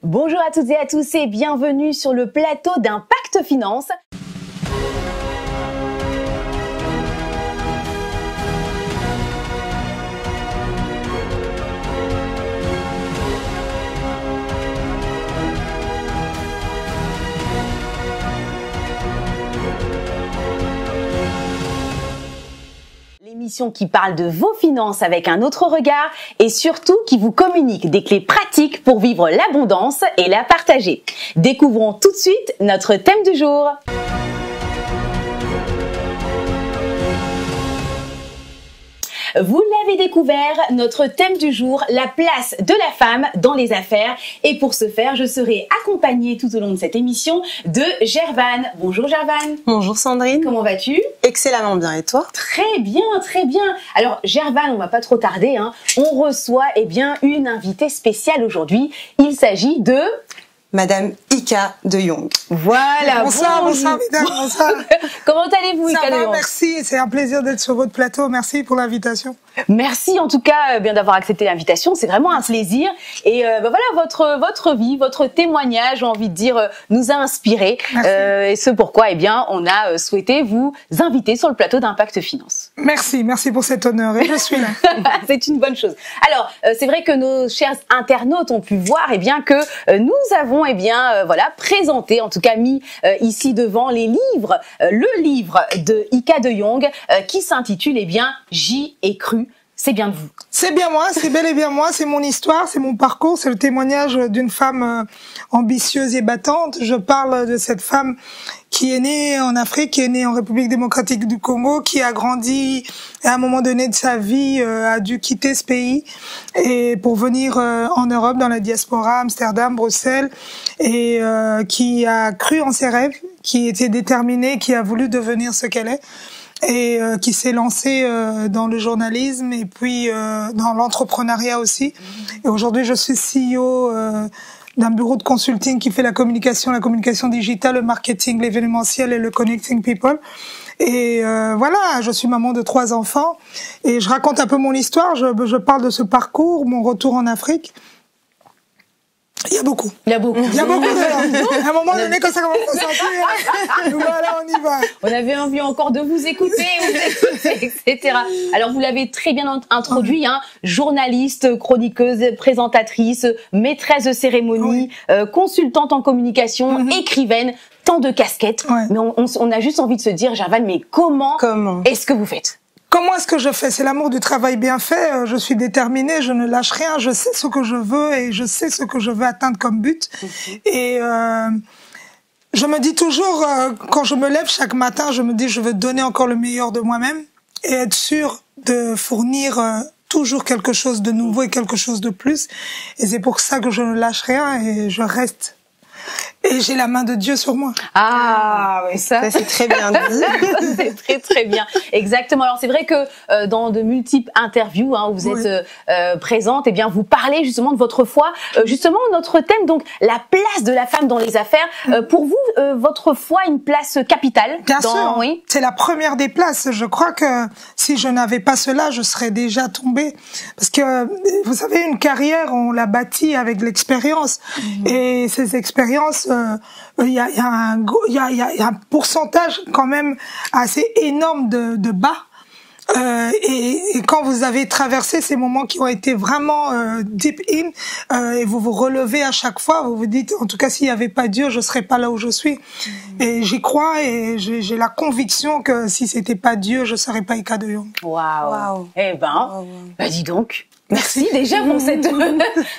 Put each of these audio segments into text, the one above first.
Bonjour à toutes et à tous et bienvenue sur le plateau d'Impact Finance. L'émission qui parle de vos finances avec un autre regard et surtout qui vous communique des clés pratiques pour vivre l'abondance et la partager. Découvrons tout de suite notre thème du jour. Vous l'avez découvert, notre thème du jour, la place de la femme dans les affaires. Et pour ce faire, je serai accompagnée tout au long de cette émission de Gervane. Bonjour Gervane. Bonjour Sandrine. Comment vas-tu? Excellemment bien, et toi? Très bien, très bien. Alors Gervane, on va pas trop tarder, on reçoit une invitée spéciale aujourd'hui. Il s'agit de... Madame Ika de Jong. Voilà. Bonsoir mesdames, bonsoir. Comment allez-vous, Ika de Jong? Merci, c'est un plaisir d'être sur votre plateau. Merci pour l'invitation. Merci en tout cas bien d'avoir accepté l'invitation, c'est vraiment un plaisir. Et voilà, votre vie, votre témoignage, j'ai envie de dire, nous a inspiré. Et ce pourquoi, on a souhaité vous inviter sur le plateau d'Impact Finance. Merci pour cet honneur et je suis là. C'est une bonne chose. Alors, c'est vrai que nos chers internautes ont pu voir que nous avons présenté, en tout cas mis ici devant les livres, le livre de Ika de Jong qui s'intitule J'y ai cru. C'est bien de vous. C'est bien moi, c'est bel et bien moi, c'est mon histoire, c'est mon parcours, c'est le témoignage d'une femme ambitieuse et battante. Je parle de cette femme qui est née en Afrique, qui est née en République démocratique du Congo, qui a grandi et à un moment donné de sa vie a dû quitter ce pays et pour venir en Europe, dans la diaspora, Amsterdam, Bruxelles, et qui a cru en ses rêves, qui était déterminée, qui a voulu devenir ce qu'elle est. Et qui s'est lancée dans le journalisme et puis dans l'entrepreneuriat aussi. Et aujourd'hui, je suis CEO d'un bureau de consulting qui fait la communication digitale, le marketing, l'événementiel et le connecting people. Et voilà, je suis maman de 3 enfants et je raconte un peu mon histoire. Je parle de ce parcours, mon retour en Afrique. Il y a beaucoup. Il y a beaucoup. À un moment donné, quand ça commence à sortir, voilà, on y va. On avait envie encore de vous écouter, etc. Alors, vous l'avez très bien introduit, journaliste, chroniqueuse, présentatrice, maîtresse de cérémonie, consultante en communication, écrivaine, tant de casquettes. Ouais. Mais on a juste envie de se dire, Gervane, mais comment est-ce que vous faites? Comment est-ce que je fais? C'est l'amour du travail bien fait. Je suis déterminée, je ne lâche rien. Je sais ce que je veux et je sais ce que je veux atteindre comme but. Et je me dis toujours, quand je me lève chaque matin, je me dis je veux donner encore le meilleur de moi-même et être sûre de fournir toujours quelque chose de nouveau et quelque chose de plus. Et c'est pour ça que je ne lâche rien et je reste. Et j'ai la main de Dieu sur moi. Ah oui, ça c'est très bien dit. C'est très très bien. Exactement. Alors c'est vrai que dans de multiples interviews où vous êtes présente, vous parlez justement de votre foi. Justement notre thème, donc la place de la femme dans les affaires. Pour vous, votre foi a une place capitale. Bien sûr. Oui. C'est la première des places. Je crois que si je n'avais pas cela, je serais déjà tombée. Parce que vous savez, une carrière, on la bâtit avec l'expérience. Et ces expériences, il y a un pourcentage quand même assez énorme de bas. Et quand vous avez traversé ces moments qui ont été vraiment deep in, et vous vous relevez à chaque fois, vous vous dites, en tout cas, s'il n'y avait pas Dieu, je serais pas là où je suis. Et j'y crois et j'ai la conviction que si c'était pas Dieu, je serais pas Ika de Jong. Waouh. Dis donc. Merci déjà pour cette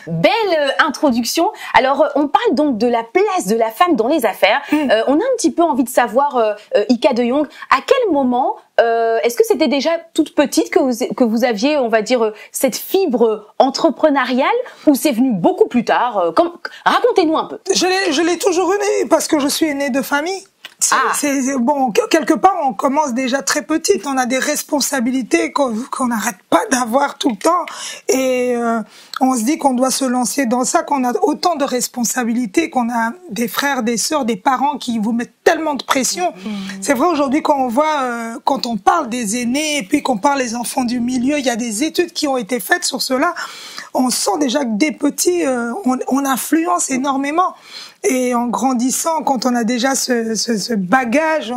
belle introduction. Alors, on parle donc de la place de la femme dans les affaires. On a un petit peu envie de savoir, Ika de Jong, à quel moment, est-ce que c'était déjà toute petite que vous aviez, on va dire, cette fibre entrepreneuriale ou c'est venu beaucoup plus tard? Racontez-nous un peu. Je l'ai toujours eu parce que je suis née de famille. Bon, quelque part, on commence déjà très petite. On a des responsabilités qu'on n'arrête pas d'avoir tout le temps. Et on se dit qu'on doit se lancer dans ça, qu'on a autant de responsabilités, qu'on a des frères, des sœurs, des parents qui vous mettent tellement de pression. C'est vrai aujourd'hui quand on voit, quand on parle des aînés et puis qu'on parle des enfants du milieu, il y a des études qui ont été faites sur cela. on sent déjà que dès petit, on influence énormément. Et en grandissant, quand on a déjà ce bagage,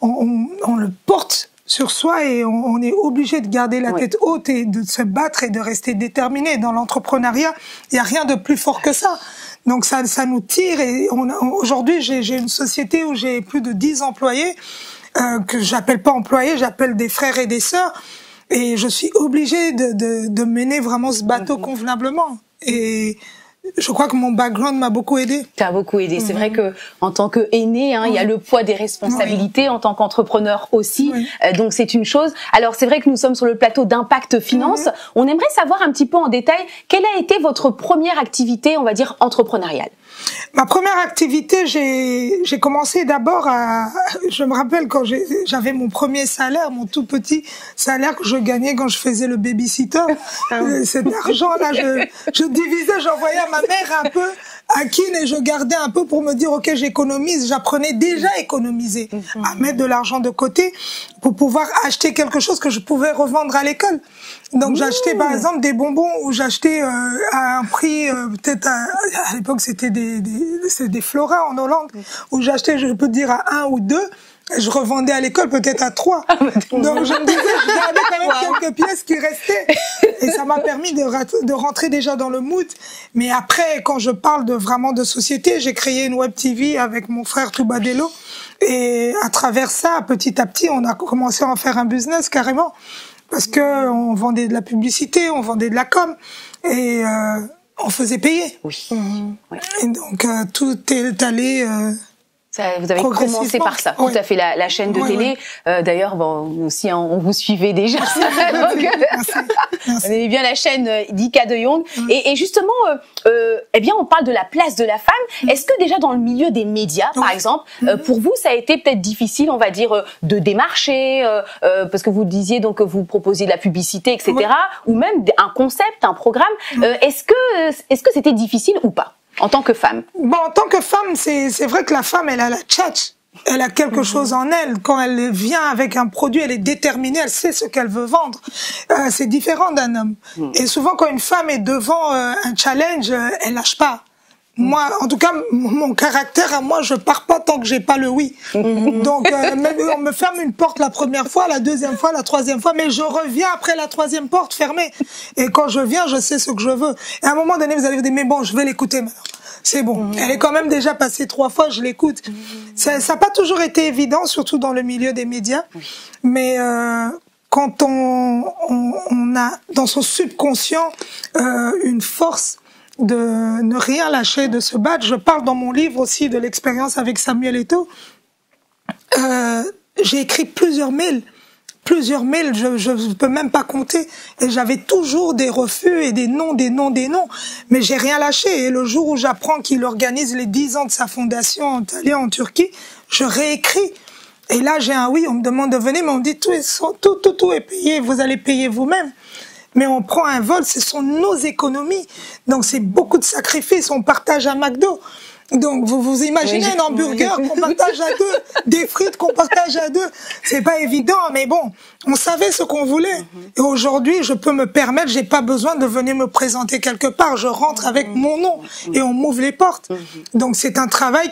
on le porte sur soi et on est obligé de garder la tête haute et de se battre et de rester déterminé. Dans l'entrepreneuriat, il n'y a rien de plus fort que ça. Donc ça nous tire. Et aujourd'hui, j'ai une société où j'ai plus de 10 employés, que j'appelle pas employés, j'appelle des frères et des sœurs. Et je suis obligée de mener vraiment ce bateau convenablement. Et je crois que mon background m'a beaucoup aidé. T'as beaucoup aidé. C'est vrai que en tant qu'aîné, il y a le poids des responsabilités, en tant qu'entrepreneur aussi. Donc c'est une chose. Alors c'est vrai que nous sommes sur le plateau d'Impact Finance. On aimerait savoir un petit peu en détail quelle a été votre première activité, on va dire entrepreneuriale. Ma première activité, j'ai commencé d'abord je me rappelle quand j'avais mon premier salaire, mon tout petit salaire que je gagnais quand je faisais le babysitter. Cet argent-là, je divisais, j'envoyais à ma mère un peu à Kin et je gardais un peu pour me dire ok, j'économise. J'apprenais déjà à économiser, à mettre de l'argent de côté pour pouvoir acheter quelque chose que je pouvais revendre à l'école. Donc j'achetais par exemple des bonbons où j'achetais à un prix peut-être à l'époque c'était des Florins en Hollande où j'achetais, je peux dire, à 1 ou 2. Je revendais à l'école peut-être à 3. Donc je me disais, je gardais quand même quelques pièces qui restaient. Et ça m'a permis de rentrer déjà dans le mood. Mais après, quand je parle vraiment de société, j'ai créé une web TV avec mon frère Toubadelo. Et à travers ça, petit à petit, on a commencé à en faire un business carrément. Parce que on vendait de la publicité, on vendait de la com. Et on faisait payer. Oui. Et donc tout est allé... Vous avez commencé par ça, tout à fait, la chaîne de télé. D'ailleurs, bon, aussi, on vous suivait déjà. Merci. Vous avez bien la chaîne d'Ika de Jong. Et justement, eh bien, on parle de la place de la femme. Est-ce que déjà dans le milieu des médias, par exemple, pour vous, ça a été peut-être difficile, on va dire, de démarcher, parce que vous disiez donc que vous proposiez de la publicité, etc., ou même un concept, un programme. Est-ce que c'était difficile ou pas? En tant que femme. Bon, en tant que femme, c'est vrai que la femme, elle a la tchatch. Elle a quelque chose en elle. Quand elle vient avec un produit, elle est déterminée, elle sait ce qu'elle veut vendre. C'est différent d'un homme. Et souvent, quand une femme est devant un challenge, elle lâche pas. Moi, en tout cas, mon caractère à moi, je pars pas tant que j'ai pas le oui. Donc, on me ferme une porte la première fois, la deuxième fois, la troisième fois, mais je reviens après la troisième porte fermée. Et quand je viens, je sais ce que je veux. Et à un moment donné, vous allez vous dire, mais bon, je vais l'écouter maintenant. C'est bon. Elle est quand même déjà passée 3 fois, je l'écoute. Ça n'a pas toujours été évident, surtout dans le milieu des médias. Mais quand on a dans son subconscient une force de ne rien lâcher, de se battre. Je parle dans mon livre aussi de l'expérience avec Samuel Eto'o. J'ai écrit plusieurs mails, je peux même pas compter. Et j'avais toujours des refus et des noms. Mais j'ai rien lâché. Et le jour où j'apprends qu'il organise les 10 ans de sa fondation en Italie, en Turquie, je réécris. Et là, j'ai un oui, on me demande de venir, mais on me dit tout est payé, vous allez payer vous-même. Mais on prend un vol, ce sont nos économies. Donc c'est beaucoup de sacrifices, on partage un McDo. Donc vous imaginez un hamburger qu'on partage à 2, des frites qu'on partage à 2. C'est pas évident, mais bon, on savait ce qu'on voulait. Et aujourd'hui, je peux me permettre, j'ai pas besoin de venir me présenter quelque part. Je rentre avec mon nom et on m'ouvre les portes. Donc c'est un travail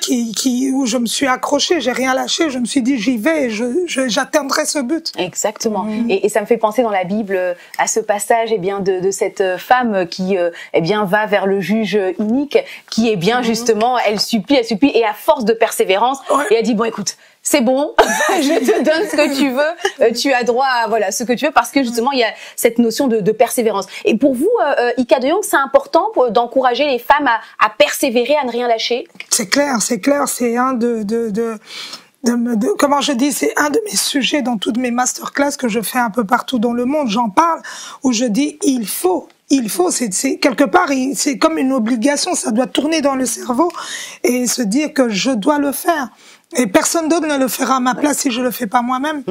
où je me suis accrochée, j'ai rien lâché. Je me suis dit j'y vais et j'atteindrai ce but. Exactement. Et ça me fait penser dans la Bible à ce passage, eh bien, de cette femme qui, eh bien, va vers le juge inique, qui est bien justement, elle supplie, et à force de persévérance, et elle dit bon, écoute. C'est bon, je te donne ce que tu veux, tu as droit à voilà ce que tu veux parce que justement il y a cette notion de persévérance. Et pour vous, Ika de Jong, c'est important d'encourager les femmes à persévérer, à ne rien lâcher. C'est clair, c'est un comment je dis, c'est un de mes sujets dans toutes mes masterclass que je fais un peu partout dans le monde. J'en parle où je dis il faut, c'est quelque part, c'est comme une obligation, ça doit tourner dans le cerveau et se dire que je dois le faire. Et personne d'autre ne le fera à ma place si je le fais pas moi-même.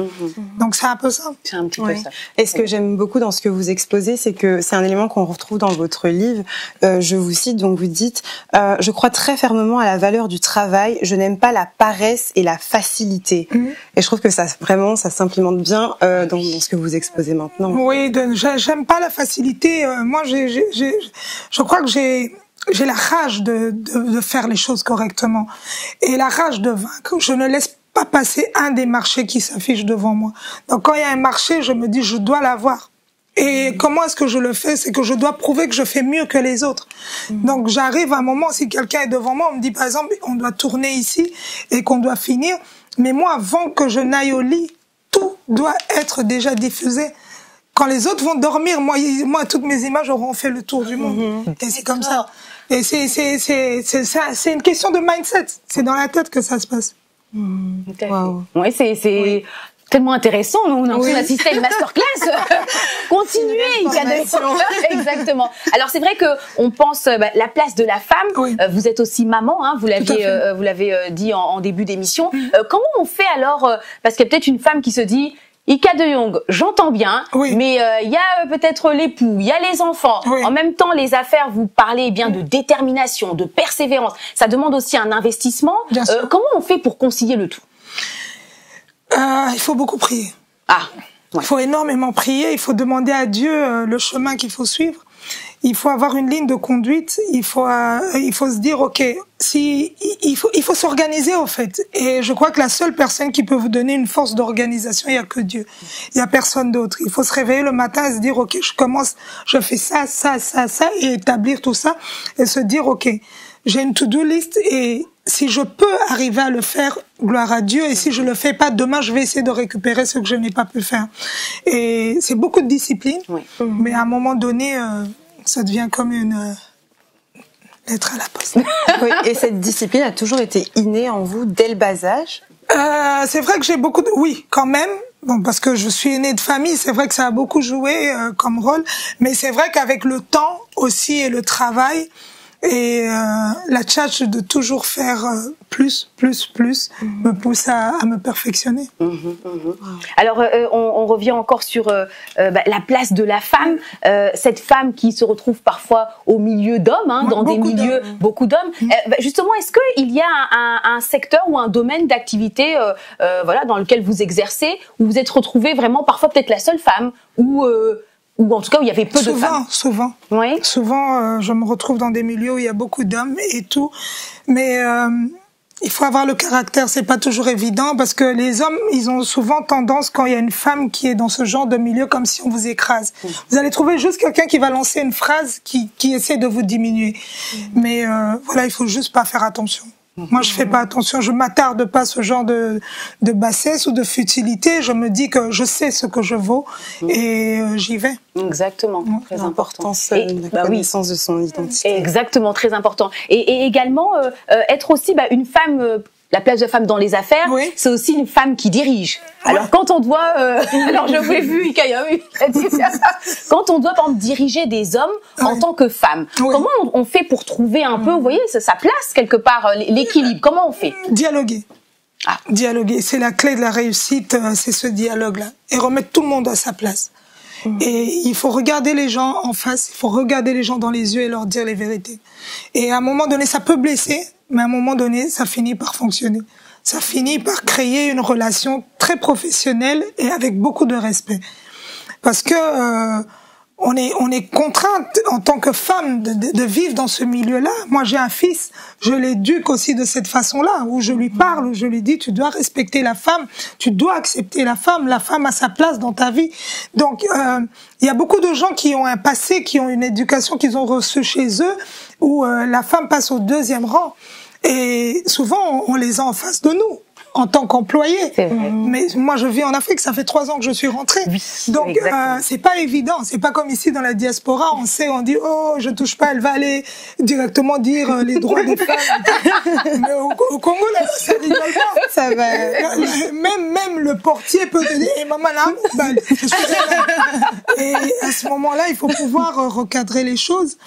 Donc c'est un peu ça. C'est un petit peu ça. Et ce que j'aime beaucoup dans ce que vous exposez, c'est que c'est un élément qu'on retrouve dans votre livre. Je vous cite, donc vous dites « Je crois très fermement à la valeur du travail. Je n'aime pas la paresse et la facilité. Et je trouve que ça, vraiment, ça s'implémente bien dans ce que vous exposez maintenant. Oui, j'aime pas la facilité. Moi, je crois que j'ai la rage de faire les choses correctement et la rage de vaincre. Je ne laisse pas passer un des marchés qui s'affiche devant moi. Donc quand il y a un marché, je me dis je dois l'avoir. Et comment est-ce que je le fais? C'est que je dois prouver que je fais mieux que les autres. Donc j'arrive à un moment, si quelqu'un est devant moi, on me dit par exemple on doit tourner ici et qu'on doit finir. Mais moi, avant que je n'aille au lit, tout doit être déjà diffusé. Quand les autres vont dormir, moi toutes mes images auront fait le tour du monde. Et c'est comme ça. Et c'est une question de mindset. C'est dans la tête que ça se passe. Wow. Ouais, c'est tellement intéressant. On est en train d'assister à une masterclass. Continuez, Ika de Yongue. Exactement. Alors c'est vrai que on pense la place de la femme. Oui. Vous êtes aussi maman, hein, vous l'avez dit en début d'émission. Comment on fait alors parce qu'il y a peut-être une femme qui se dit Ika de Yongue, j'entends bien, mais il y a peut-être l'époux, il y a les enfants. En même temps, les affaires, vous parlez bien de détermination, de persévérance. Ça demande aussi un investissement. Comment on fait pour concilier le tout? Il faut beaucoup prier. Il faut énormément prier. Il faut demander à Dieu le chemin qu'il faut suivre. Il faut avoir une ligne de conduite. Il faut se dire, ok, il faut s'organiser au fait. Et je crois que la seule personne qui peut vous donner une force d'organisation, il y a que Dieu. Il y a personne d'autre. Il faut se réveiller le matin et se dire, ok, je fais ça, et établir tout ça et se dire, ok, j'ai une to-do list et si je peux arriver à le faire, gloire à Dieu. Et si je le fais pas, demain, je vais essayer de récupérer ce que je n'ai pas pu faire. Et c'est beaucoup de discipline. Mais à un moment donné, ça devient comme une lettre à la poste. Et cette discipline a toujours été innée en vous dès le bas âge? C'est vrai que j'ai beaucoup de... Oui, quand même. Bon, parce que je suis aînée de famille, c'est vrai que ça a beaucoup joué comme rôle. Mais c'est vrai qu'avec le temps aussi et le travail... Et la tâche de toujours faire plus me pousse à me perfectionner. Alors, on revient encore sur la place de la femme, cette femme qui se retrouve parfois au milieu d'hommes, hein, dans des milieux, beaucoup d'hommes. Justement, est-ce qu'il y a un secteur ou un domaine d'activité dans lequel vous exercez, où vous êtes retrouvée vraiment parfois peut-être la seule femme, ou en tout cas où il y avait peu de femmes? Souvent. Oui. Souvent, je me retrouve dans des milieux où il y a beaucoup d'hommes et tout. Mais il faut avoir le caractère, c'est pas toujours évident parce que les hommes, ils ont souvent tendance, quand il y a une femme qui est dans ce genre de milieu, comme si on vous écrase. Vous allez trouver juste quelqu'un qui va lancer une phrase qui essaie de vous diminuer. Mais il faut juste pas faire attention. Moi, je fais pas attention, je m'attarde pas à ce genre de bassesse ou de futilité. Je me dis que je sais ce que je vaux et j'y vais. Exactement, très important. La connaissance de son identité. Exactement, très important. Et également, être aussi une femme... La place de femme dans les affaires, c'est aussi une femme qui dirige. Alors quand on doit, alors je vous ai vu, Ikaya, quand on doit par exemple diriger des hommes en tant que femme, comment on fait pour trouver un peu, vous voyez, sa place quelque part, l'équilibre? Comment on fait? Dialoguer. Dialoguer, c'est la clé de la réussite, c'est ce dialogue-là, et remettre tout le monde à sa place. Et il faut regarder les gens en face, il faut regarder les gens dans les yeux et leur dire les vérités. Et à un moment donné, ça peut blesser, mais à un moment donné, ça finit par fonctionner. Ça finit par créer une relation très professionnelle et avec beaucoup de respect. Parce que on est contrainte en tant que femme de vivre dans ce milieu-là. Moi, j'ai un fils, je l'éduque aussi de cette façon-là, où je lui parle, où je lui dis, tu dois respecter la femme, tu dois accepter la femme a sa place dans ta vie. Donc, il y a beaucoup de gens qui ont un passé, qui ont une éducation qu'ils ont reçue chez eux, où la femme passe au deuxième rang. Et souvent, on les a en face de nous, en tant qu'employés. Mais moi, je vis en Afrique, ça fait 3 ans que je suis rentrée. Donc, c'est pas évident. C'est pas comme ici dans la diaspora, on sait, on dit, oh, je touche pas, elle va aller directement dire les droits des femmes. Mais au Congo, là, ça rigole pas. Ça va. Même le portier peut te dire, maman, là, et à ce moment-là, il faut pouvoir recadrer les choses.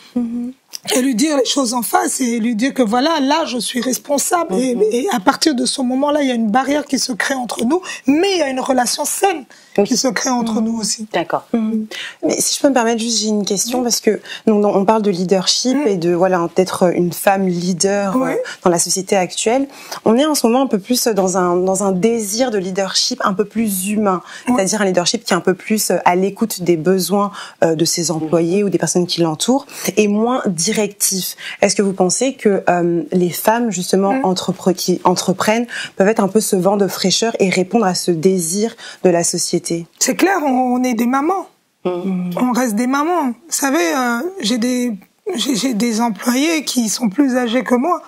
et lui dire les choses en face et lui dire que voilà, là, je suis responsable. Et à partir de ce moment-là, il y a une barrière qui se crée entre nous, mais il y a une relation saine qui se crée entre nous aussi. D'accord. Mais si je peux me permettre, juste j'ai une question parce que donc, on parle de leadership et de voilà d'être une femme leader dans la société actuelle. On est en ce moment un peu plus dans un désir de leadership un peu plus humain, c'est-à-dire un leadership qui est un peu plus à l'écoute des besoins de ses employés ou des personnes qui l'entourent et moins directif. Est-ce que vous pensez que les femmes justement qui entreprennent peuvent être un peu ce vent de fraîcheur et répondre à ce désir de la société? C'est clair, on est des mamans. On reste des mamans. Vous savez, j'ai des employés qui sont plus âgés que moi.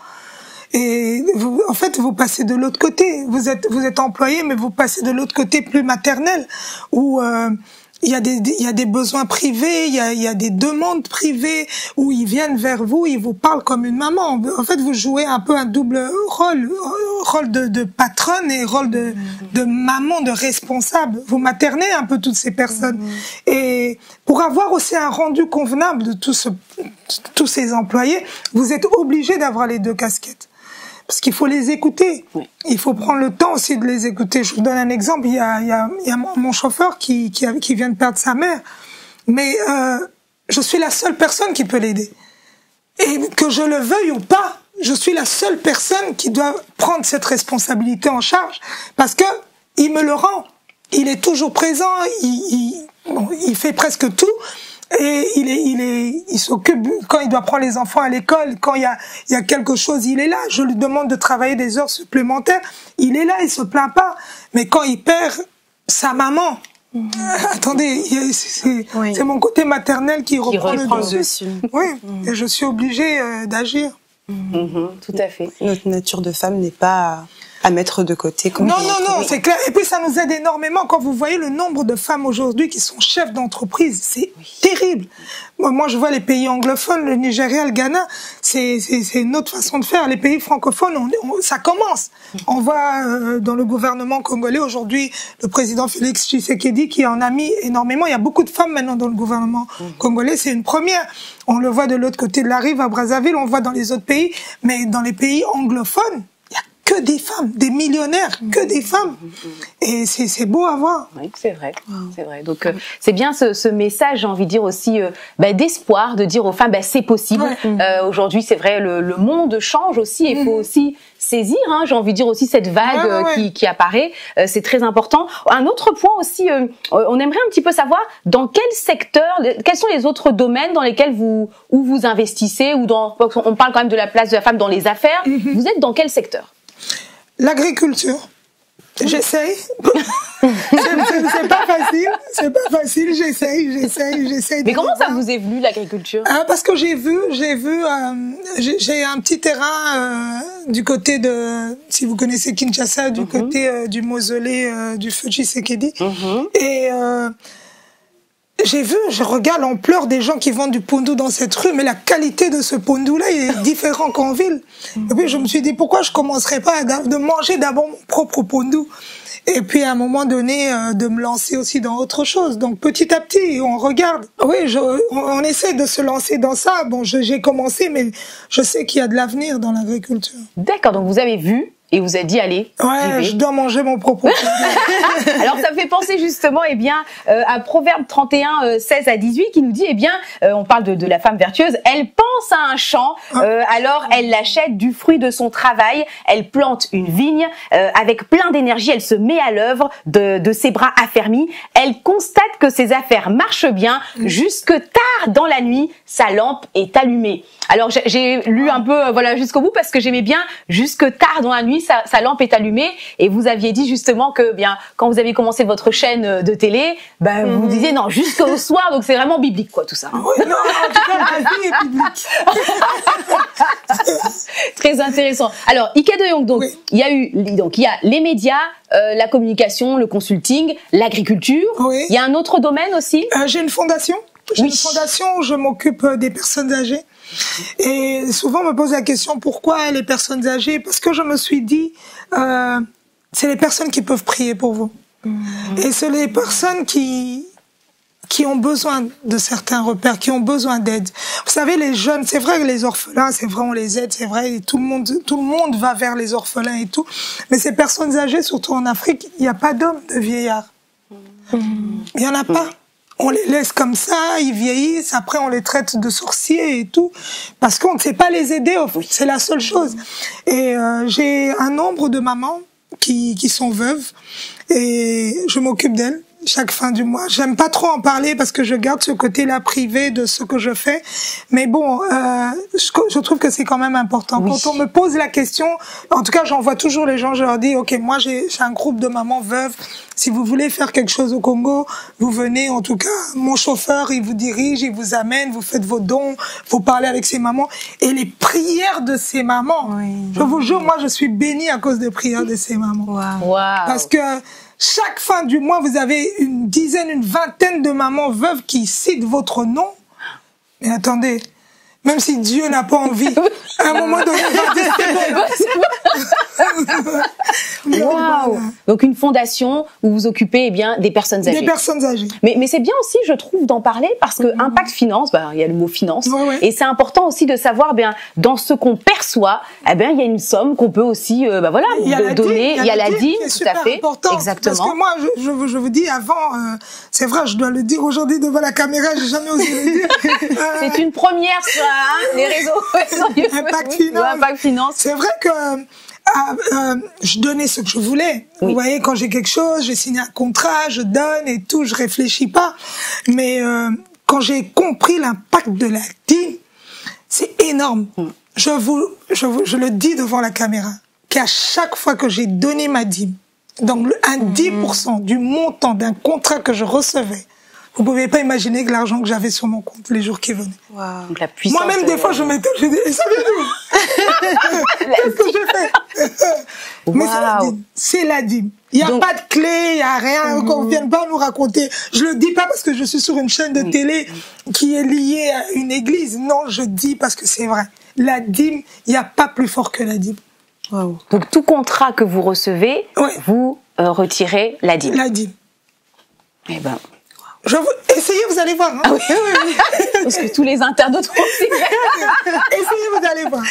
Et vous, en fait, vous passez de l'autre côté. Vous êtes employé, mais vous passez de l'autre côté plus maternel, où il y a des besoins privés, il y a des demandes privées où ils viennent vers vous, ils vous parlent comme une maman. En fait, vous jouez un peu un double rôle de patronne et rôle de maman, de responsable. Vous maternez un peu toutes ces personnes. Et pour avoir aussi un rendu convenable de tous ces employés, vous êtes obligé d'avoir les deux casquettes. Parce qu'il faut les écouter. Il faut prendre le temps aussi de les écouter. Je vous donne un exemple. Il y a mon chauffeur qui vient de perdre sa mère. Mais je suis la seule personne qui peut l'aider. Et que je le veuille ou pas, je suis la seule personne qui doit prendre cette responsabilité en charge. Parce que il me le rend. Il est toujours présent. Il fait presque tout. Et il s'occupe quand il doit prendre les enfants à l'école, quand il y a quelque chose, il est là. Je lui demande de travailler des heures supplémentaires, il est là, il se plaint pas. Mais quand il perd sa maman, attendez, c'est mon côté maternel qui reprend le dessus. Oui, et je suis obligée d'agir. Tout à fait. Notre nature de femme n'est pas à mettre de côté. Non, c'est clair. Et puis ça nous aide énormément quand vous voyez le nombre de femmes aujourd'hui qui sont chefs d'entreprise. C'est terrible. Moi, je vois les pays anglophones, le Nigeria, le Ghana, c'est une autre façon de faire. Les pays francophones, ça commence. On voit dans le gouvernement congolais aujourd'hui, le président Félix Tshisekedi qui en a mis énormément. Il y a beaucoup de femmes maintenant dans le gouvernement congolais. C'est une première. On le voit de l'autre côté de la rive à Brazzaville, on le voit dans les autres pays. Mais dans les pays anglophones, que des femmes, des millionnaires, que des femmes. Et c'est beau à voir. Oui, c'est vrai. C'est vrai. Donc, c'est bien ce message, j'ai envie de dire aussi, d'espoir, de dire aux femmes, c'est possible. Aujourd'hui, c'est vrai, le monde change aussi, et il faut aussi saisir, j'ai envie de dire aussi cette vague qui apparaît. C'est très important. Un autre point aussi, on aimerait un petit peu savoir dans quel secteur, quels sont les autres domaines dans lesquels vous investissez, on parle quand même de la place de la femme dans les affaires. Vous êtes dans quel secteur? L'agriculture. J'essaye. C'est pas facile. J'essaye. Mais comment ça vous est venu l'agriculture? Parce que j'ai un petit terrain du côté de, si vous connaissez Kinshasa, du côté du mausolée du feu Tshisekedi. Et je regarde l'ampleur des gens qui vendent du pondu dans cette rue, mais la qualité de ce pondu-là, il est différent qu'en ville. Et puis je me suis dit, pourquoi je commencerais pas de manger d'abord mon propre pondu? Et puis à un moment donné, de me lancer aussi dans autre chose. Donc petit à petit, on regarde. Oui, on essaie de se lancer dans ça. Bon, j'ai commencé, mais je sais qu'il y a de l'avenir dans l'agriculture. D'accord, donc vous avez vu et vous avez dit, allez, je dois manger mon propre pondu. Alors ça me fait penser justement à Proverbe 31, 16 à 18 qui nous dit, on parle de la femme vertueuse, elle pense à un champ, alors elle achète du fruit de son travail, elle plante une vigne, avec plein d'énergie, elle se met à l'œuvre de ses bras affermis, elle constate que ses affaires marchent bien, jusque tard dans la nuit, sa lampe est allumée. Alors j'ai lu un peu jusqu'au bout parce que j'aimais bien jusque tard dans la nuit sa lampe est allumée, et vous aviez dit justement que quand vous aviez commencé votre chaîne de télé, vous disiez non jusqu'au soir, donc c'est vraiment biblique tout ça. Oui, non, en tout cas la vie est biblique. Très intéressant. Alors Ika de Jong, donc il y a les médias, la communication, le consulting, l'agriculture. Il y a un autre domaine aussi. J'ai une fondation. J'ai une fondation où je m'occupe des personnes âgées. Et souvent on me pose la question pourquoi les personnes âgées? Parce que je me suis dit c'est les personnes qui peuvent prier pour vous. Et c'est les personnes qui qui ont besoin de certains repères, qui ont besoin d'aide. Vous savez, les jeunes, c'est vrai que les orphelins, c'est vrai, on les aide, c'est vrai, tout le monde va vers les orphelins et tout. Mais ces personnes âgées, surtout en Afrique, il n'y a pas d'hommes, de vieillards. Il n'y en a pas. On les laisse comme ça, ils vieillissent, après on les traite de sorciers et tout, parce qu'on ne sait pas les aider, au fait, c'est la seule chose. Et j'ai un nombre de mamans qui sont veuves, et je m'occupe d'elles chaque fin du mois. J'aime pas trop en parler parce que je garde ce côté-là privé de ce que je fais, mais bon, je trouve que c'est quand même important. Quand on me pose la question, en tout cas j'envoie toujours les gens, je leur dis, ok, moi j'ai un groupe de mamans veuves, si vous voulez faire quelque chose au Congo, vous venez, en tout cas, mon chauffeur, il vous dirige, il vous amène, vous faites vos dons, vous parlez avec ces mamans, et les prières de ces mamans, je vous jure, moi je suis bénie à cause des prières de ces mamans. Parce que chaque fin du mois, vous avez une dizaine, une vingtaine de mamans veuves qui citent votre nom. Mais attendez, même si Dieu n'a pas envie, à un moment donné, Waouh. Donc une fondation où vous occupez des personnes âgées. Des personnes âgées. Mais c'est bien aussi, je trouve, d'en parler parce que Impact Finance, il y a le mot finance, et c'est important aussi de savoir dans ce qu'on perçoit, il y a une somme qu'on peut aussi donner. Il y a la dîme, tout à fait. Important, exactement. Parce que moi, je vous dis avant, c'est vrai, je dois le dire aujourd'hui devant la caméra, j'ai jamais osé le dire. C'est une première sur les réseaux. Impact Finance. C'est vrai que je donnais ce que je voulais. Vous voyez, quand j'ai quelque chose, j'ai signé un contrat, je donne et tout, je réfléchis pas. Mais quand j'ai compris l'impact de la dîme, c'est énorme. Je le dis devant la caméra, qu'à chaque fois que j'ai donné ma dîme, donc un 10% du montant d'un contrat que je recevais, vous pouvez pas imaginer que l'argent que j'avais sur mon compte les jours qui venaient. Donc la puissance. Moi-même, des fois, je m'étais, je dis, ça vient d'où? Qu'est-ce que j'ai fait? Mais c'est la dîme. Il n'y a pas de clé, il n'y a rien, qu'on vienne pas nous raconter. Je le dis pas parce que je suis sur une chaîne de télé qui est liée à une église. Non, je dis parce que c'est vrai. La dîme, il n'y a pas plus fort que la dîme. Donc tout contrat que vous recevez, vous retirez la dîme. La dîme. Essayez, vous allez voir. Hein. Parce que tous les internautes font aussi. Essayez, vous allez voir.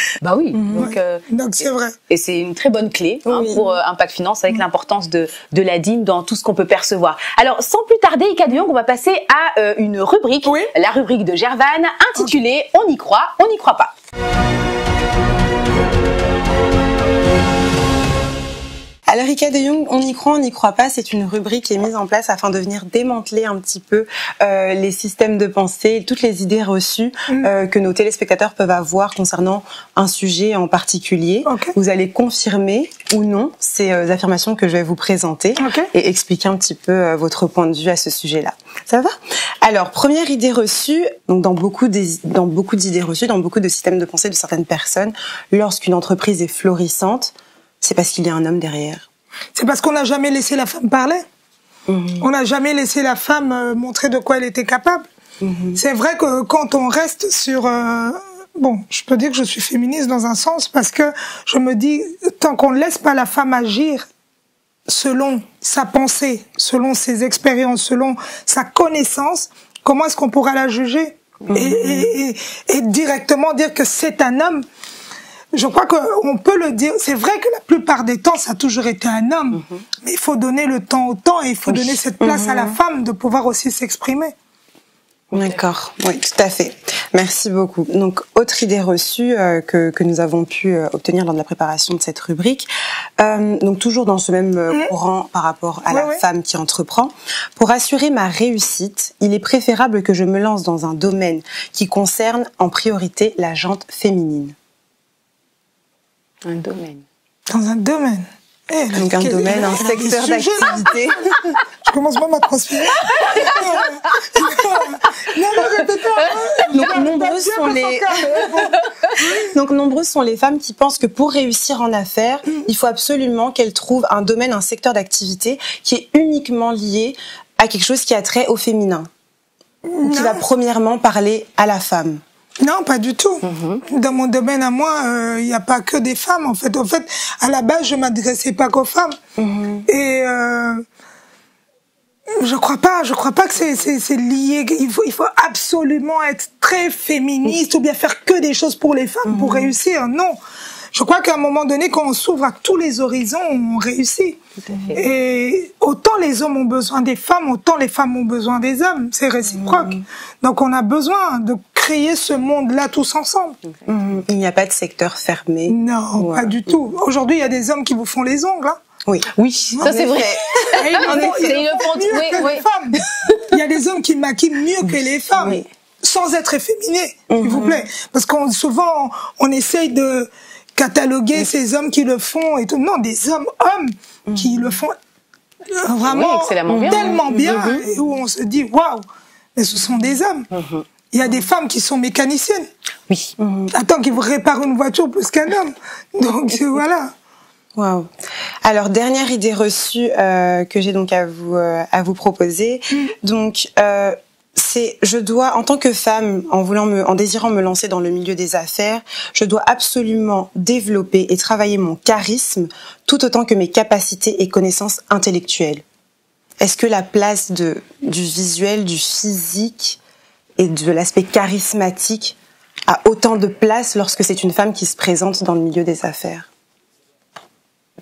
Donc c'est vrai. Et c'est une très bonne clé pour Impact Finance avec l'importance de la dîme dans tout ce qu'on peut percevoir. Alors, sans plus tarder, Ika de Jong, on va passer à une rubrique, la rubrique de Gervane, intitulée On y croit, on n'y croit pas. Alors, Ika de Jong, on y croit, on n'y croit pas, c'est une rubrique qui est mise en place afin de venir démanteler un petit peu les systèmes de pensée, toutes les idées reçues que nos téléspectateurs peuvent avoir concernant un sujet en particulier. Vous allez confirmer ou non ces affirmations que je vais vous présenter et expliquer un petit peu votre point de vue à ce sujet-là. Ça va? Alors, première idée reçue, donc dans beaucoup d'idées reçues, dans beaucoup de systèmes de pensée de certaines personnes, lorsqu'une entreprise est florissante, c'est parce qu'il y a un homme derrière. C'est parce qu'on n'a jamais laissé la femme parler. On n'a jamais laissé la femme montrer de quoi elle était capable. C'est vrai que quand on reste sur... je peux dire que je suis féministe dans un sens parce que je me dis, tant qu'on ne laisse pas la femme agir selon sa pensée, selon ses expériences, selon sa connaissance, comment est-ce qu'on pourra la juger et directement dire que c'est un homme? Je crois qu'on peut le dire. C'est vrai que la plupart des temps, ça a toujours été un homme. Mais il faut donner le temps au temps et il faut donner cette place à la femme de pouvoir aussi s'exprimer. D'accord, oui, tout à fait. Merci beaucoup. Donc, autre idée reçue que nous avons pu obtenir lors de la préparation de cette rubrique, donc toujours dans ce même courant par rapport à la femme qui entreprend. Pour assurer ma réussite, il est préférable que je me lance dans un domaine qui concerne en priorité la jante féminine. Un domaine. Dans un domaine. Donc un domaine, un secteur d'activité. Je commence même à transpirer. Donc nombreuses sont les femmes qui pensent que pour réussir en affaires, il faut absolument qu'elles trouvent un domaine, un secteur d'activité qui est uniquement lié à quelque chose qui a trait au féminin. Qui va premièrement parler à la femme. Non, pas du tout. Dans mon domaine à moi, il n'y a pas que des femmes, en fait. En fait, à la base, je m'adressais pas qu'aux femmes. Et Je crois pas que c'est lié. Il faut absolument être très féministe ou bien faire que des choses pour les femmes pour réussir. Non. Je crois qu'à un moment donné, quand on s'ouvre à tous les horizons, on réussit. Tout à fait. Et autant les hommes ont besoin des femmes, autant les femmes ont besoin des hommes. C'est réciproque. Donc on a besoin de créer ce monde-là tous ensemble. Il n'y a pas de secteur fermé. Non, pas du tout. Aujourd'hui, il y a des hommes qui vous font les ongles. Hein. Oui. Oui, ça c'est vrai. Et ils le font mieux que les femmes. Il y a des hommes qui maquillent mieux que les femmes, sans être efféminés, s'il vous plaît. Parce qu'on souvent on essaye de cataloguer ces hommes qui le font et tout. Non, des hommes qui le font vraiment tellement bien et où on se dit waouh, mais ce sont des hommes. Il y a des femmes qui sont mécaniciennes. Oui. Attends, qui vous réparent une voiture plus qu'un homme. Donc voilà. Wow. Alors dernière idée reçue que j'ai donc à vous proposer. Donc c'est je dois en tant que femme en désirant me lancer dans le milieu des affaires, je dois absolument développer et travailler mon charisme tout autant que mes capacités et connaissances intellectuelles. Est-ce que la place du visuel, du physique et de l'aspect charismatique a autant de place lorsque c'est une femme qui se présente dans le milieu des affaires?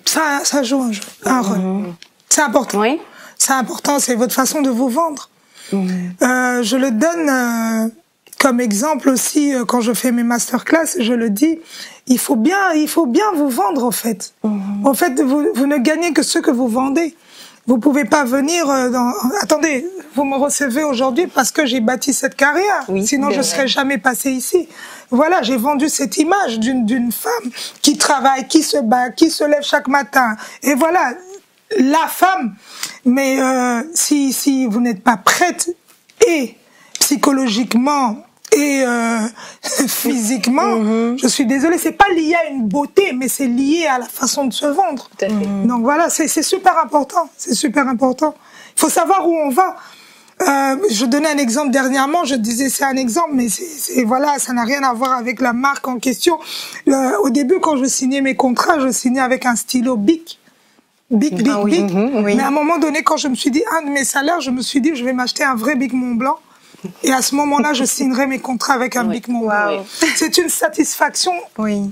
Ça joue un rôle. C'est important. Oui. C'est important, c'est votre façon de vous vendre. Je le donne comme exemple aussi quand je fais mes masterclass, je le dis, il faut bien vous vendre en fait. En fait, vous ne gagnez que ce que vous vendez. Vous pouvez pas venir attendez, vous me recevez aujourd'hui parce que j'ai bâti cette carrière. Sinon, je serais jamais passée ici. Voilà, j'ai vendu cette image d'une femme qui travaille, qui se bat, qui se lève chaque matin. Et voilà, la femme. Mais si vous n'êtes pas prête et psychologiquement et physiquement, je suis désolée, c'est pas lié à une beauté, mais c'est lié à la façon de se vendre. Tout à fait. Donc voilà, c'est super important. C'est super important. Il faut savoir où on va. Je donnais un exemple dernièrement, je disais c'est un exemple, mais voilà, ça n'a rien à voir avec la marque en question. Au début, quand je signais mes contrats, je signais avec un stylo Bic. Bic. Mais à un moment donné, quand je me suis dit, un de mes salaires, je me suis dit, je vais m'acheter un vrai Bic Mont Blanc. Et à ce moment-là, je signerai mes contrats avec un Bic Mont Blanc. C'est une satisfaction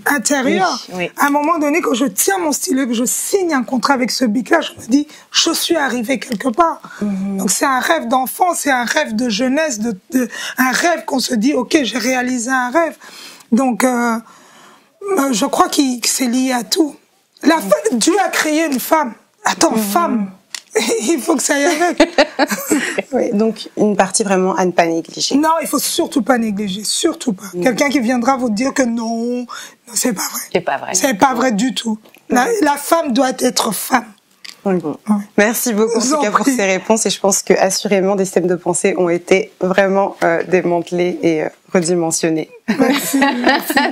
intérieure. À un moment donné, quand je tiens mon stylo, que je signe un contrat avec ce Bic-là, je me dis, je suis arrivée quelque part. Donc c'est un rêve d'enfant, c'est un rêve de jeunesse, un rêve qu'on se dit, ok, j'ai réalisé un rêve. Donc je crois que c'est lié à tout. Dieu a créé une femme. Attends, femme. Il faut que ça aille avec. Donc une partie vraiment à ne pas négliger. Non, il faut surtout pas négliger, surtout pas. Quelqu'un qui viendra vous dire que non, c'est pas vrai. C'est pas vrai. C'est pas vrai du tout. La femme doit être femme. Merci beaucoup en tout cas pour ces réponses et je pense que assurément des systèmes de pensée ont été vraiment démantelés et redimensionnés. Merci.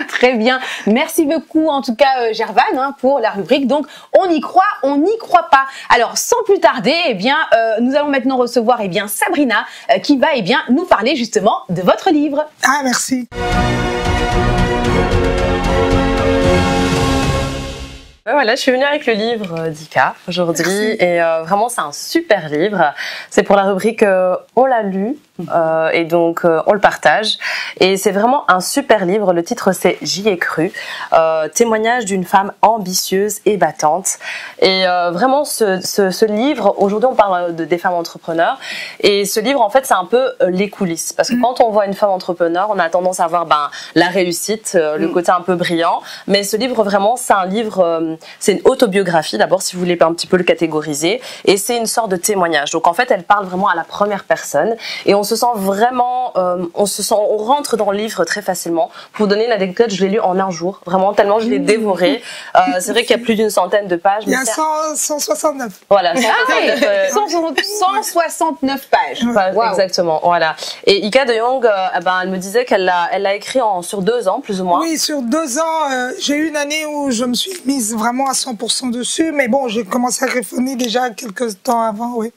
Très bien. Merci beaucoup en tout cas Gervane pour la rubrique. Donc on y croit, on n'y croit pas. Alors sans plus tarder, nous allons maintenant recevoir Sabrina qui va nous parler justement de votre livre. Ah merci. Voilà, je suis venue avec le livre d'Ika aujourd'hui et vraiment c'est un super livre. C'est pour la rubrique on l'a lu et donc on le partage et c'est vraiment un super livre. Le titre c'est J'y ai cru, témoignage d'une femme ambitieuse et battante. Et vraiment ce livre, aujourd'hui on parle des femmes entrepreneurs et ce livre en fait c'est un peu les coulisses parce que quand on voit une femme entrepreneur on a tendance à voir la réussite, le côté un peu brillant, mais ce livre vraiment c'est un livre c'est une autobiographie d'abord si vous voulez un petit peu le catégoriser et c'est une sorte de témoignage. Donc en fait elle parle vraiment à la première personne et on se sent vraiment on rentre dans le livre très facilement. Pour vous donner une anecdote, je l'ai lu en un jour, vraiment tellement je l'ai dévoré. C'est vrai qu'il y a plus d'une centaine de pages. Il y a 169. Voilà, 169 pages. Wow. Exactement, voilà. Et Ika de Jong, elle me disait qu'elle l'a écrit sur 2 ans, plus ou moins. Oui, sur 2 ans. J'ai eu une année où je me suis mise vraiment à 100% dessus, mais bon, j'ai commencé à griffonner déjà quelques temps avant, oui.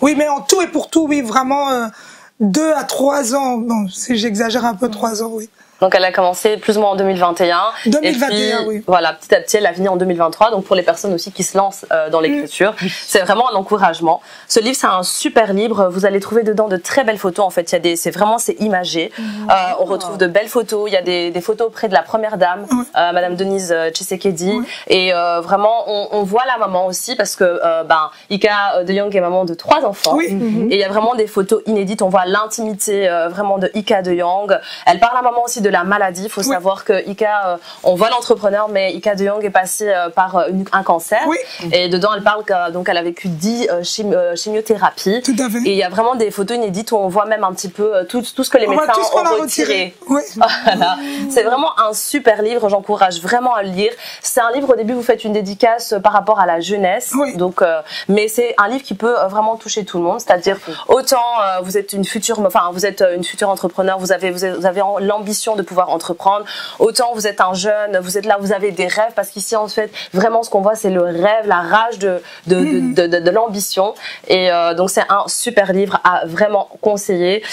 Oui, mais en tout et pour tout, oui, vraiment 2 à 3 ans. Bon, si j'exagère un peu, 3 ans, oui. Donc elle a commencé plus ou moins en 2021. 2021, et puis, oui. Voilà, petit à petit, elle a fini en 2023. Donc pour les personnes aussi qui se lancent dans l'écriture, c'est vraiment un encouragement. Ce livre, c'est un super livre. Vous allez trouver dedans de très belles photos. En fait, il y a des, c'est imagé. On retrouve de belles photos. Il y a des photos auprès de la première dame, Madame Denise Tshisekedi. Et vraiment, on voit la maman aussi parce que Ika de Jong est maman de 3 enfants. Et il y a vraiment des photos inédites. On voit l'intimité vraiment de Ika de Jong. Elle parle à maman aussi de la maladie. Il faut savoir que Ika, on voit l'entrepreneur, mais Ika de Jong est passée par un cancer. Et dedans, elle parle qu'elle a vécu 10 chimiothérapies. Tout à fait. Et il y a vraiment des photos inédites où on voit même un petit peu tout ce que les médecins ont retiré. Voilà. C'est vraiment un super livre. J'encourage vraiment à le lire. C'est un livre, au début, vous faites une dédicace par rapport à la jeunesse. Donc, mais c'est un livre qui peut vraiment toucher tout le monde. C'est-à-dire, autant vous êtes une future entrepreneur, vous avez l'ambition de pouvoir entreprendre. Autant vous êtes un jeune, vous êtes là, vous avez des rêves, parce qu'ici en fait vraiment ce qu'on voit c'est le rêve, la rage de l'ambition. Et donc c'est un super livre à vraiment conseiller.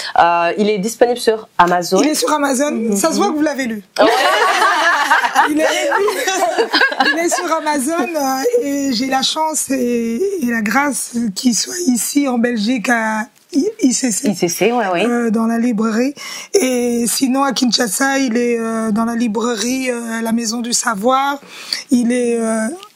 Il est disponible sur Amazon. Il est sur Amazon. Ça se voit que vous l'avez lu. Il est sur Amazon et j'ai la chance et la grâce qu'il soit ici en Belgique à ICC, dans la librairie. Et sinon, à Kinshasa, il est dans la librairie La Maison du Savoir. Il est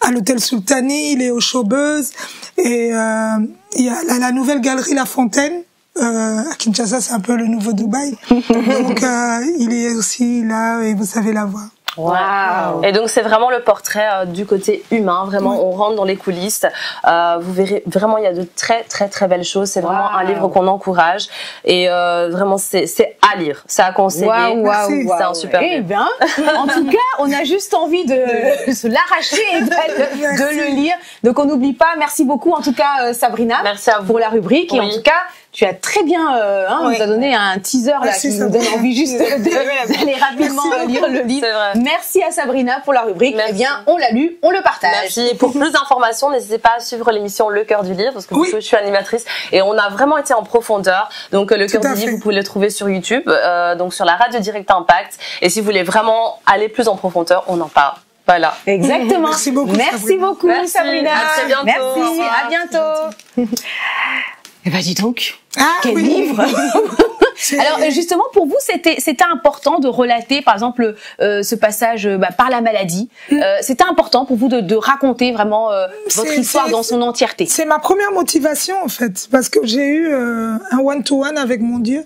à l'hôtel Sultani, il est au Showbuzz. Et il y a la nouvelle galerie La Fontaine. À Kinshasa, c'est un peu le nouveau Dubaï. Donc, il est aussi là et vous savez la voir. Wow. Et donc c'est vraiment le portrait du côté humain, vraiment on rentre dans les coulisses, vous verrez vraiment il y a de très très très belles choses, c'est vraiment un livre qu'on encourage et vraiment c'est à lire, c'est à conseiller, c'est un super livre. Eh bien, en tout cas on a juste envie de se l'arracher et de le lire, donc on n'oublie pas, merci beaucoup en tout cas Sabrina, merci à vous pour la rubrique et en tout cas tu as très bien, nous a donné un teaser là qui nous donne envie juste d'aller rapidement lire le livre. Merci à Sabrina pour la rubrique. Eh bien, on l'a lu, on le partage. Merci. Pour plus d'informations, n'hésitez pas à suivre l'émission Le Cœur du Livre parce que je suis animatrice et on a vraiment été en profondeur. Donc Le Cœur du Livre, vous pouvez le trouver sur YouTube, donc sur la radio Direct Impact. Et si vous voulez vraiment aller plus en profondeur, on en parle. Voilà. Exactement. Merci beaucoup. Merci beaucoup, Sabrina. À très bientôt. Merci. À bientôt. Eh ben dis donc, quel livre. Alors justement pour vous c'était important de relater par exemple ce passage par la maladie. C'était important pour vous de raconter vraiment votre histoire dans son entièreté. C'est ma première motivation en fait parce que j'ai eu un one-to-one avec mon Dieu.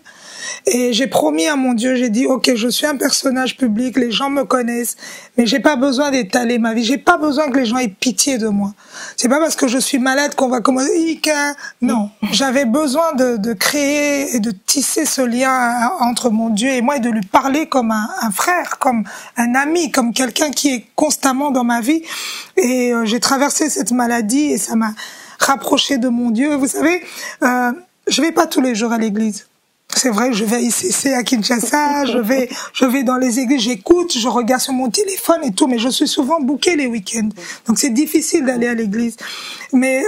Et j'ai promis à mon Dieu, j'ai dit, ok, je suis un personnage public, les gens me connaissent, mais j'ai pas besoin d'étaler ma vie, j'ai pas besoin que les gens aient pitié de moi. C'est pas parce que je suis malade qu'on va commencer, Ika. Non. J'avais besoin de créer et de tisser ce lien entre mon Dieu et moi et de lui parler comme un frère, comme un ami, comme quelqu'un qui est constamment dans ma vie. Et j'ai traversé cette maladie et ça m'a rapproché de mon Dieu. Vous savez, je vais pas tous les jours à l'église. C'est vrai, je vais à ICC à Kinshasa, je vais dans les églises, j'écoute, je regarde sur mon téléphone et tout, mais je suis souvent bookée les week-ends. Donc c'est difficile d'aller à l'église. Mais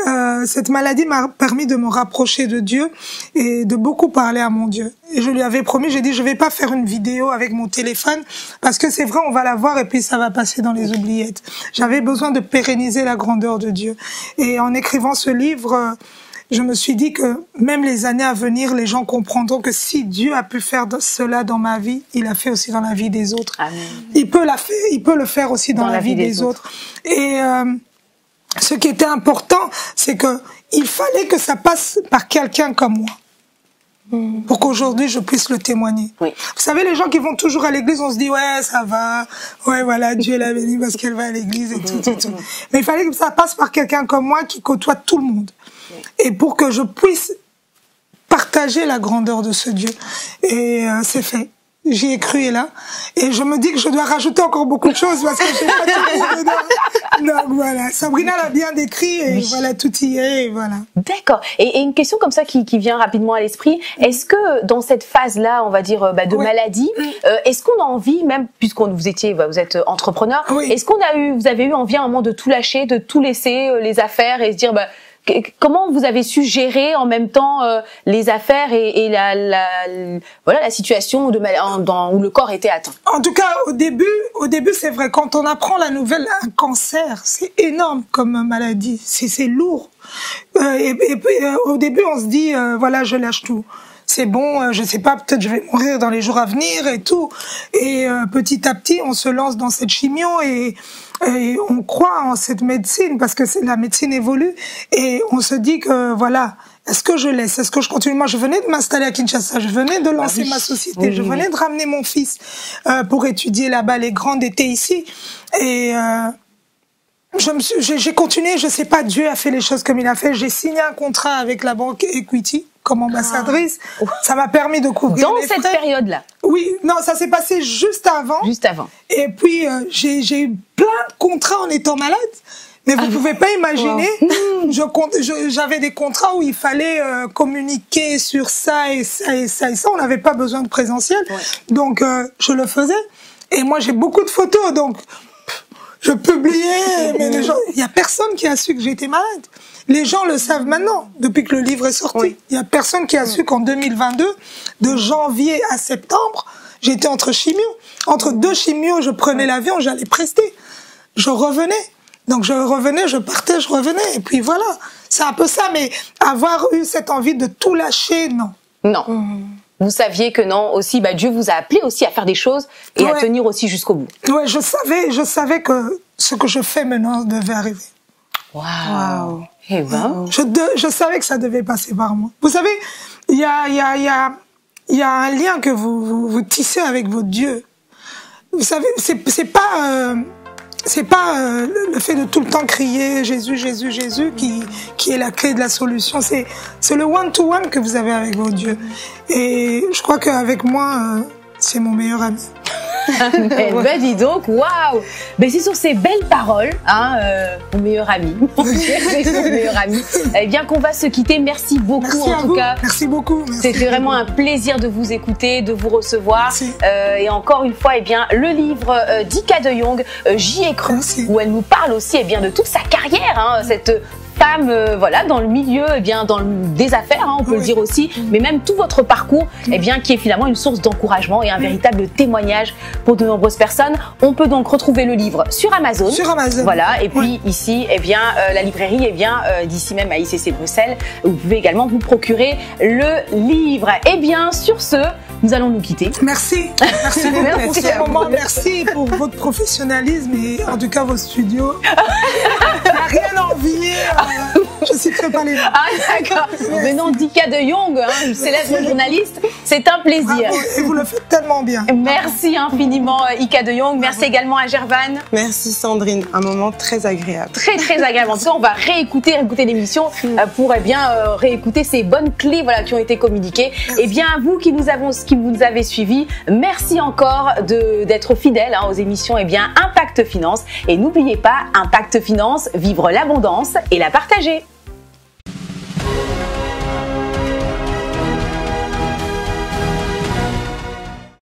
cette maladie m'a permis de me rapprocher de Dieu et de beaucoup parler à mon Dieu. Et je lui avais promis, j'ai dit, je vais pas faire une vidéo avec mon téléphone parce que c'est vrai, on va la voir et puis ça va passer dans les oubliettes. J'avais besoin de pérenniser la grandeur de Dieu. Et en écrivant ce livre, je me suis dit que même les années à venir, les gens comprendront que si Dieu a pu faire cela dans ma vie, il a fait aussi dans la vie des autres. Amen. Il peut le faire aussi dans la vie des autres. Et ce qui était important, c'est que il fallait que ça passe par quelqu'un comme moi. Pour qu'aujourd'hui je puisse le témoigner. Vous savez, les gens qui vont toujours à l'église, on se dit ouais ça va, ouais voilà Dieu l'a béni parce qu'elle va à l'église et tout. Mais il fallait que ça passe par quelqu'un comme moi qui côtoie tout le monde. Et pour que je puisse partager la grandeur de ce Dieu. Et c'est fait. J'y ai cru et là. Et je me dis que je dois rajouter encore beaucoup de choses parce que j'ai pas tout dedans. Donc voilà. Sabrina l'a bien décrit et voilà, tout y est et voilà. D'accord. Et une question comme ça qui vient rapidement à l'esprit. Est-ce que dans cette phase-là, on va dire, de maladie, est-ce qu'on a envie, même puisque vous êtes entrepreneur, est-ce vous avez eu envie à un moment de tout lâcher, de tout laisser, les affaires et se dire, comment vous avez su gérer en même temps les affaires et voilà la situation où le corps était atteint? En tout cas, au début, c'est vrai, quand on apprend la nouvelle, un cancer, c'est énorme comme maladie, c'est lourd. Et puis, au début, on se dit, voilà, je lâche tout. C'est bon, je sais pas, peut-être je vais mourir dans les jours à venir et tout. Et petit à petit, on se lance dans cette chimio et on croit en cette médecine parce que la médecine évolue et on se dit que voilà, est-ce que je laisse, est-ce que je continue? Moi, je venais de m'installer à Kinshasa, je venais de lancer ma société, je venais de ramener mon fils pour étudier là-bas. Les grandes étaient ici et j'ai continué. Je sais pas, Dieu a fait les choses comme il a fait. J'ai signé un contrat avec la banque Equity comme ambassadrice. Ça m'a permis de couvrir dans les frais. cette période-là. Oui, non, ça s'est passé juste avant. Juste avant. Et puis j'ai eu plein de contrats en étant malade. Mais vous pouvez pas imaginer. J'avais des contrats où il fallait communiquer sur ça et ça et ça et ça. On n'avait pas besoin de présentiel, donc je le faisais. Et moi j'ai beaucoup de photos, donc je publiais. Mais les gens, il y a personne qui a su que j'étais malade. Les gens le savent maintenant, depuis que le livre est sorti. Il y a personne qui a su qu'en 2022, de janvier à septembre, j'étais entre deux chimios. Je prenais l'avion, j'allais prester, je revenais. Donc je revenais, je partais, je revenais. Et puis voilà, c'est un peu ça. Mais avoir eu cette envie de tout lâcher, non. Non. Vous saviez que non, aussi, Dieu vous a appelé aussi à faire des choses et à tenir aussi jusqu'au bout. Ouais, je savais que ce que je fais maintenant devait arriver. Waouh. Eh ben. Je savais que ça devait passer par moi. Vous savez, il y a un lien que vous tissez avec votre Dieu. Vous savez, c'est pas le fait de tout le temps crier Jésus, Jésus, Jésus qui est la clé de la solution. C'est le one-to-one que vous avez avec vos dieux. Et je crois qu'avec moi, c'est mon meilleur ami. Dis donc, waouh! Mais c'est sur ces belles paroles, mon meilleur ami, mon meilleur ami, eh bien qu'on va se quitter. Merci beaucoup. Merci en tout cas. Merci beaucoup. C'était vraiment un plaisir de vous écouter, de vous recevoir. Et encore une fois, le livre d'Ika de Jong, J'y ai cru, où elle nous parle aussi de toute sa carrière, cette femme, dans le milieu, des affaires, on peut le dire aussi, mais même tout votre parcours, qui est finalement une source d'encouragement et un véritable témoignage pour de nombreuses personnes. On peut donc retrouver le livre sur Amazon. Voilà. Et puis ici, la librairie, d'ici même à ICC Bruxelles, vous pouvez également vous procurer le livre. Sur ce, nous allons nous quitter. Merci. Merci beaucoup pour ce moment. Merci pour votre professionnalisme et en tout cas vos studios. Il n'y a rien à envier. Je ne citerai pas les noms. D'accord. Mais non, Dika de Jong, célèbre journaliste, c'est un plaisir. Bravo, et vous le faites tellement bien. Merci infiniment, Ika de Jong. Merci également à Gervane. Merci Sandrine, un moment très agréable. Très très agréable. En tout cas, on va réécouter l'émission pour réécouter ces bonnes clés qui ont été communiquées. Vous qui vous avez suivis, merci encore d'être fidèles aux émissions Impact Finance. Et n'oubliez pas, Impact Finance, vivre l'abondance et la partager.